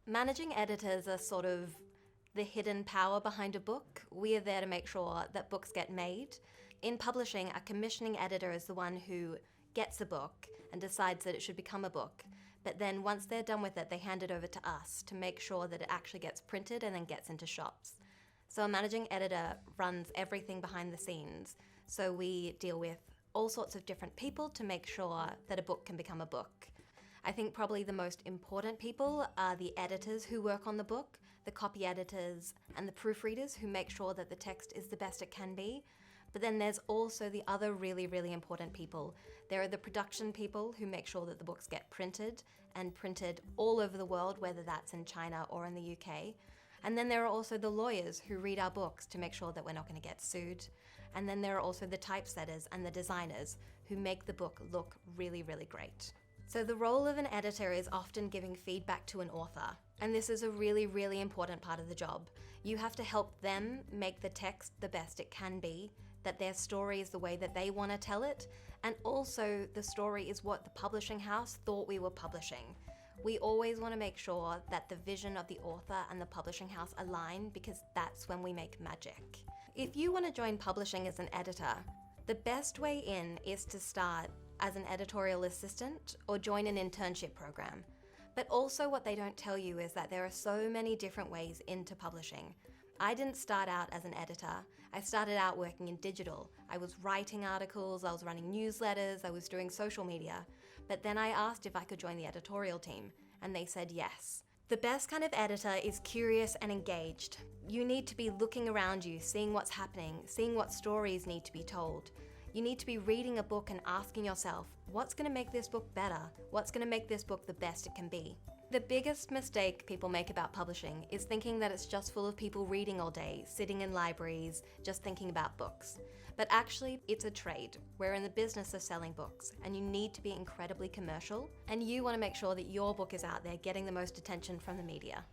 Managing editors are sort of the hidden power behind a book. We are there to make sure that books get made. In publishing, a commissioning editor is the one who gets a book and decides that it should become a book. But then once they're done with it, they hand it over to us to make sure that it actually gets printed and then gets into shops. So a managing editor runs everything behind the scenes. So we deal with all sorts of different people to make sure that a book can become a book. I think probably the most important people are the editors who work on the book, the copy editors, and the proofreaders who make sure that the text is the best it can be. But then there's also the other really, really important people. There are the production people who make sure that the books get printed and printed all over the world, whether that's in China or in the UK. And then there are also the lawyers who read our books to make sure that we're not going to get sued. And then there are also the typesetters and the designers who make the book look really, really great. So the role of an editor is often giving feedback to an author, and this is a really, really important part of the job. You have to help them make the text the best it can be, that their story is the way that they want to tell it, and also the story is what the publishing house thought we were publishing. We always want to make sure that the vision of the author and the publishing house align, because that's when we make magic. If you want to join publishing as an editor, the best way in is to start as an editorial assistant or join an internship program. But also what they don't tell you is that there are so many different ways into publishing. I didn't start out as an editor. I started out working in digital. I was writing articles, I was running newsletters, I was doing social media. But then I asked if I could join the editorial team, and they said yes. The best kind of editor is curious and engaged. You need to be looking around you, seeing what's happening, seeing what stories need to be told. You need to be reading a book and asking yourself, what's going to make this book better? What's going to make this book the best it can be? The biggest mistake people make about publishing is thinking that it's just full of people reading all day, sitting in libraries, just thinking about books. But actually, it's a trade. We're in the business of selling books, and you need to be incredibly commercial, and you want to make sure that your book is out there getting the most attention from the media.